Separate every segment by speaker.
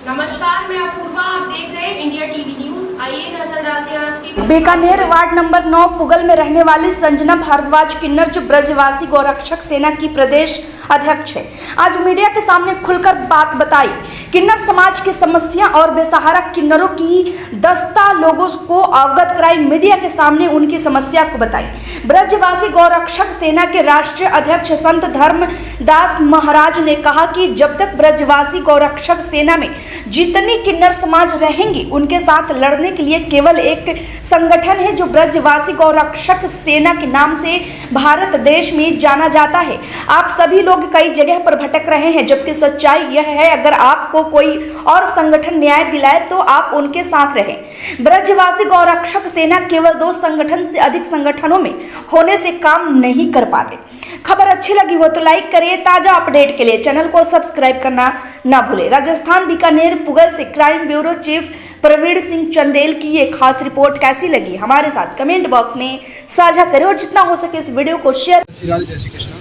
Speaker 1: नमस्कार, मैं अपूर्वा। आप देख रहे हैं इंडिया टीवी न्यूज। आइए नजर डालते हैं आज की
Speaker 2: बीकानेर वार्ड नंबर 9 पुगल में रहने वाली संजना भारद्वाज किन्नर जो ब्रजवासी गौरक्षक सेना की प्रदेश अध्यक्ष है, आज मीडिया के सामने खुलकर बात बताई। किन्नर समाज की समस्या और बेसहारा किन्नरों की दस्ता लोगों को अवगत कराई। मीडिया के सामने उनकी समस्या को बताई। ब्रजवासी गौरक्षक सेना के राष्ट्रीय अध्यक्ष संत धर्मदास महाराज ने कहा कि जब तक ब्रजवासी गौरक्षक सेना में जितनी किन्नर समाज रहेंगी, उनके साथ लड़ने के लिए केवल एक संगठन है जो ब्रजवासी गौरक्षक सेना के नाम से भारत देश में जाना जाता है। आप सभी लोग कई जगह पर भटक रहे हैं, जबकि सच्चाई यह है अगर आपको कोई और संगठन न्याय दिलाए तो आप उनके साथ रहें। ब्रजवासी गौरक्षक सेना केवल 2 संगठन से अधिक संगठनों में होने से काम नहीं कर पाते। खबर अच्छी लगी हो तो लाइक करिए। ताजा अपडेट के लिए चैनल को सब्सक्राइब करना ना भूलें। राजस्थान बीकानेर पुगल से crime bureau chief Praveen Singh Chandel की ये खास रिपोर्ट कैसी लगी हमारे साथ कमेंट बॉक्स में साझा करें और जितना हो सके इस वीडियो को शेयर।
Speaker 3: जय श्री कृष्ण।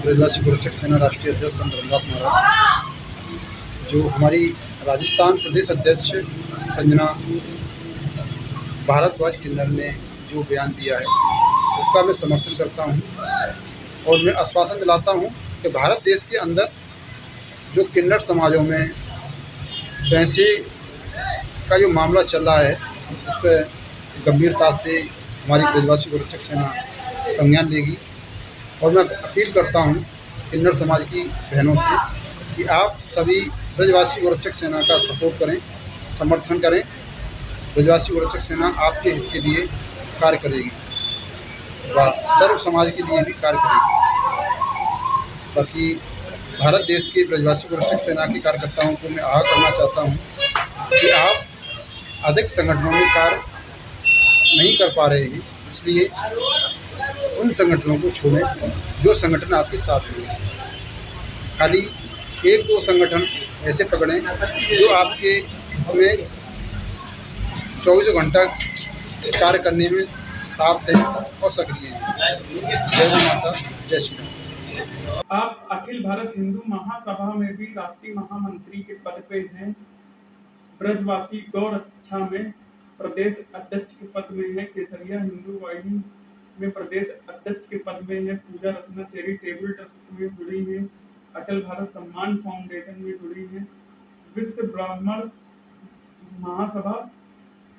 Speaker 3: ब्रजवासी गौरक्षक सेना राष्ट्रीय अध्यक्ष संत धर्मदास महाराज, जो हमारी राजस्थान प्रदेश अध्यक्ष संजना भारद्वाज किन्नर ने जो बयान दिया है, उसका मैं समर्थन करता हूं और मैं आश्वासन दिलाता हूं कि भारत देश के अंदर जो किन्नर समाजों में पैसे का जो मामला चल रहा है, उस पर गंभीरता से हमारी ब्रजवासी गौरक्षक सेना संज्ञान लेगी। और मैं अपील करता हूं किन्नर समाज की बहनों से कि आप सभी ब्रजवासी गौरक्षक सेना का सपोर्ट करें, समर्थन करें। ब्रजवासी गौरक्षक सेना आपके हित के लिए कार्य करेगी व सर्व समाज के लिए भी कार्य करेगी। बाकी भारत देश के ब्रजवासी गौरक्षक सेना के कार्यकर्ताओं को मैं आगाह करना चाहता हूं कि आप अधिक संगठनों में कार्य नहीं कर पा रहे हैं, इसलिए उन संगठनों को छोड़ें जो संगठन आपके साथ हैं। खाली 1-2 संगठन ऐसे पकड़ें जो आपके में 24 घंटा कार्य करने में साथ हैं और सक्रिय हैं। जय माता, जय श्री राम।
Speaker 4: आप अखिल भारत हिंदू महासभा में भी राष्ट्रीय महामंत्री के पद पे हैं। ब्रजवासी गौरक्षा में प्रदेश अध्यक्ष के पद में है। केसरिया हिंदू वाहिनी में प्रदेश अध्यक्ष के पद में है। पूजा रत्ना चैरिटेबल ट्रस्ट में जुड़ी है। अटल भारत सम्मान फाउंडेशन में जुड़ी है। विश्व ब्राह्मण महासभा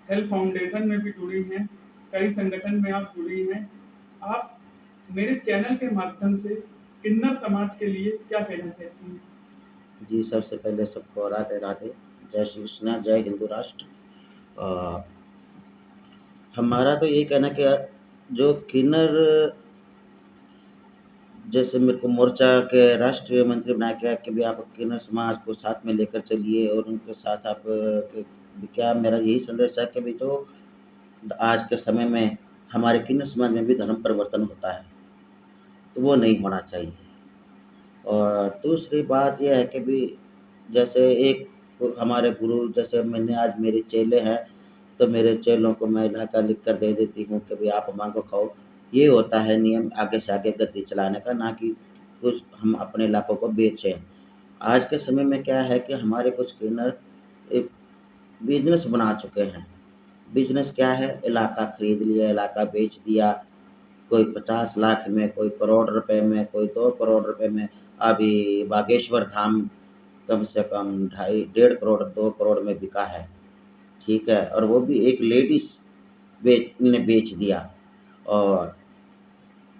Speaker 4: हेल्थ फाउंडेशन में भी जुड़ी हैं। कई संगठन में आप जुड़ी हैं। आप मेरे चैनल के माध्यम से किन्नर समाज के लिए क्या कहना चाहती हैं?
Speaker 5: जी, सबसे पहले सबको राधे राधे, जय श्री कृष्ण, जय हिंदू राष्ट्र। हमारा तो ये कहना कि जो किन्नर, जैसे मेरे को मोर्चा के राष्ट्रीय मंत्री बनाया गया कि भी आप किन्नर समाज को साथ में लेकर चलिए और उनके साथ आप क्या मेरा यही संदेश है कि भी तो आज के समय में हमारे किन्नर समाज में भी धर्म परिवर्तन होता है, तो वो नहीं होना चाहिए। और दूसरी बात यह है कि भी जैसे एक हमारे गुरु, जैसे मैंने आज मेरे चेले हैं तो मेरे चेलों को मैं इलाका लिख कर दे देती हूँ कि भी आप मांगो खाओ। ये होता है नियम आगे से आगे गद्दी चलाने का, ना कि कुछ हम अपने इलाकों को बेचें। आज के समय में क्या है कि हमारे कुछ किन्नर एक बिजनेस बना चुके हैं। बिजनेस क्या है? इलाका खरीद लिया, इलाका बेच दिया, कोई 50 लाख में, कोई करोड़ रुपए में, कोई 2 करोड़ रुपए में। अभी बागेश्वर धाम कम से कम 1.5 करोड़ 2 करोड़ में बिका है, ठीक है, और वो भी एक लेडीज ने बेच दिया। और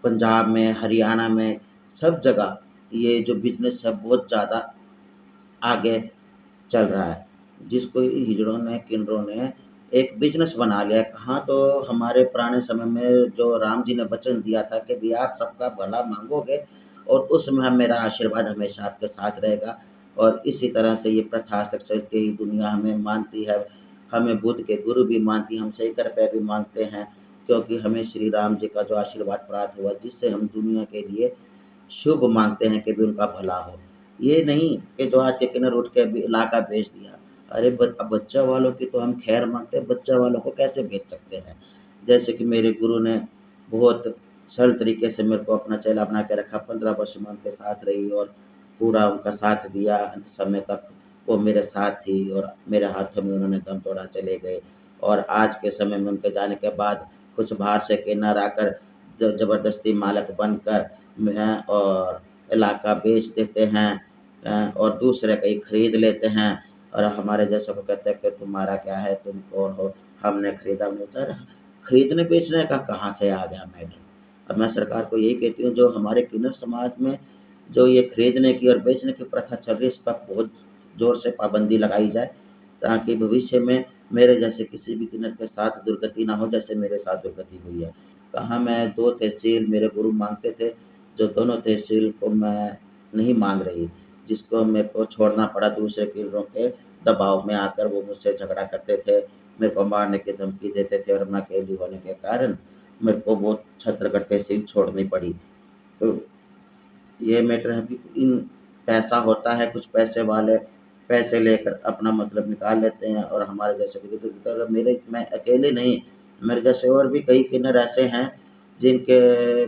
Speaker 5: पंजाब में, हरियाणा में, सब जगह ये जो बिजनेस है बहुत ज़्यादा आगे चल रहा है, जिसको हिजड़ों ने, किन्नरों ने एक बिजनेस बना लिया। कहाँ तो हमारे पुराने समय में जो राम जी ने वचन दिया था कि भी आप सबका भला मांगोगे और उसमें मेरा आशीर्वाद हमेशा आपके साथ रहेगा। और इसी तरह से ये प्रथा आज तक चलती ही दुनिया हमें मानती है, हमें बुद्ध के गुरु भी मानती है, हम 100 रुपये भी मांगते हैं, क्योंकि हमें श्री राम जी का जो आशीर्वाद प्राप्त हुआ, जिससे हम दुनिया के लिए शुभ मांगते हैं कि भी उनका भला हो। ये नहीं कि जो आज के किन्नर उठ के इलाका बेच दिया। अरे बच्चा वालों की तो हम खैर मांगते हैं, बच्चा वालों को कैसे बेच सकते हैं? जैसे कि मेरे गुरु ने बहुत सरल तरीके से मेरे को अपना चेला बना के रखा। 15 वर्ष में उनके साथ रही और पूरा उनका साथ दिया अंत समय तक। वो मेरे साथ थी और मेरे हाथों में उन्होंने दम तोड़ा चले गए। और आज के समय में उनके जाने के बाद कुछ बाहर से किन्नर आकर ज़बरदस्ती मालिक बनकर और इलाका बेच देते हैं और दूसरे कहीं खरीद लेते हैं और हमारे जैसे को कहते हैं कि तुम्हारा क्या है, तुम कौन हो, हमने खरीदा। बोलता खरीदने बेचने का कहाँ से आ गया मैटर। अब मैं सरकार को यही कहती हूँ, जो हमारे किन्नर समाज में जो ये खरीदने की और बेचने की प्रथा चल रही है, इस पर बहुत ज़ोर से पाबंदी लगाई जाए, ताकि भविष्य में मेरे जैसे किसी भी किन्नर के साथ दुर्गति ना हो, जैसे मेरे साथ दुर्गति हुई है। कहाँ मैं 2 तहसील मेरे गुरु माँगते थे, जो दोनों तहसील को मैं नहीं माँग रही, जिसको मेरे को छोड़ना पड़ा दूसरे किन्नरों के दबाव में आकर। वो मुझसे झगड़ा करते थे, मेरे को मारने की धमकी देते थे और मैं अकेली होने के कारण मेरे को वो छत्तरगढ़ तहसील छोड़नी पड़ी। तो ये मैटर है कि इन पैसा होता है, कुछ पैसे वाले पैसे लेकर अपना मतलब निकाल लेते हैं और हमारे जैसे मैं अकेले नहीं, मेरे जैसे और भी कई किन्नर ऐसे हैं जिनके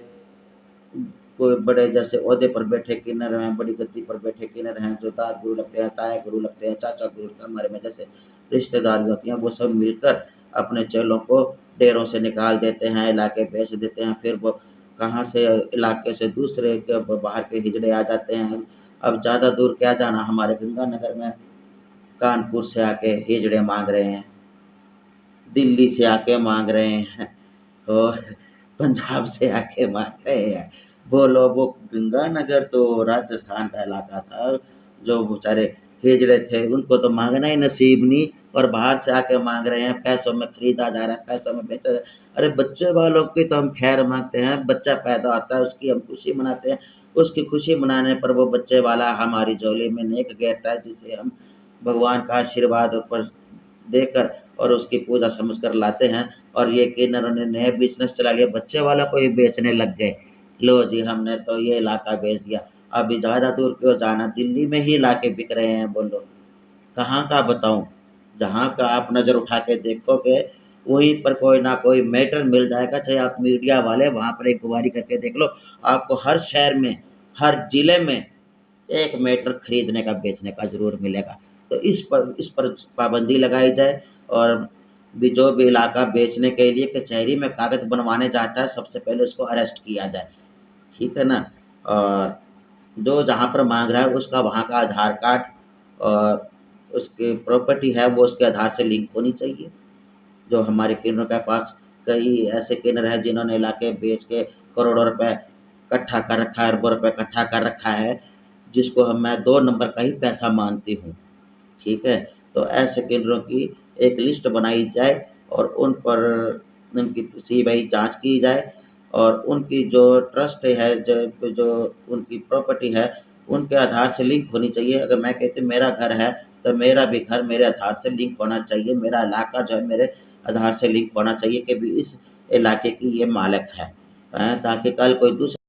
Speaker 5: कोई बड़े जैसे ओहदे पर बैठे किन्नर हैं, बड़ी गद्दी पर बैठे किन्नर हैं, जो दाद गुरु लगते हैं, ताया गुरु लगते हैं, चाचा गुरु लगते हैं, हमारे में जैसे रिश्तेदारी होती हैं, वो सब मिलकर अपने चेलों को डेरों से निकाल देते हैं, इलाके बेच देते हैं। फिर वो कहाँ से इलाके से दूसरे के बाहर के हिजड़े आ जाते हैं। अब ज़्यादा दूर क्या जाना, हमारे गंगानगर में कानपुर से आके हिजड़े मांग रहे हैं, दिल्ली से आके मांग रहे हैं और पंजाब से आके मांग रहे हैं। बोलो, वो गंगानगर तो राजस्थान का इलाका था, जो बेचारे हिजड़े थे उनको तो मांगना ही नसीब नहीं और बाहर से आके मांग रहे हैं। पैसों में खरीदा जा रहा है, पैसों में बेचा जा रहा है। अरे बच्चे वालों की तो हम खैर मांगते हैं, बच्चा पैदा होता है उसकी हम खुशी मनाते हैं, उसकी खुशी मनाने पर वो बच्चे वाला हमारी झोली में नेक गिरता है, जिसे हम भगवान का आशीर्वाद ऊपर देकर और उसकी पूजा समझकर लाते हैं। और ये किन्नरों ने नया बिजनेस चला लिया, बच्चे वाला को ही बेचने लग गए। लो जी, हमने तो ये इलाका बेच दिया, अभी ज़्यादा दूर क्यों जाना, दिल्ली में ही इलाके बिक रहे हैं। बोलो कहाँ का बताऊँ, जहाँ का आप नज़र उठा के देखोगे वहीं पर कोई ना कोई मैटर मिल जाएगा। चाहे आप मीडिया वाले वहाँ पर एक गुवारी करके देख लो, आपको हर शहर में, हर ज़िले में एक मैटर खरीदने का बेचने का ज़रूर मिलेगा। तो इस पर पाबंदी लगाई जाए और भी जो भी इलाका बेचने के लिए कचहरी में कागज़ बनवाने जाता है, सबसे पहले उसको अरेस्ट किया जाए, ठीक है ना। और जो जहाँ पर मांग रहा है उसका वहाँ का आधार कार्ड और उसकी प्रॉपर्टी है वो उसके आधार से लिंक होनी चाहिए। जो हमारे किन्नरों के पास कई ऐसे किन्नर हैं जिन्होंने इलाके बेच के करोड़ों रुपए इकट्ठा कर रखा है, अरबों रुपए इकट्ठा कर रखा है, जिसको मैं 2 नंबर का ही पैसा मानती हूँ, ठीक है। तो ऐसे किन्नरों की एक लिस्ट बनाई जाए और उन पर उनकी सीबीआई जांच की जाए और उनकी जो ट्रस्ट है, जो उनकी प्रॉपर्टी है, उनके आधार से लिंक होनी चाहिए। अगर मैं कहती हूँ मेरा घर है तो मेरा भी घर मेरे आधार से लिंक होना चाहिए, मेरा इलाका जो है मेरे आधार से लिंक होना चाहिए कि भी इस इलाके की ये मालिक है, ताकि कल कोई दूसरा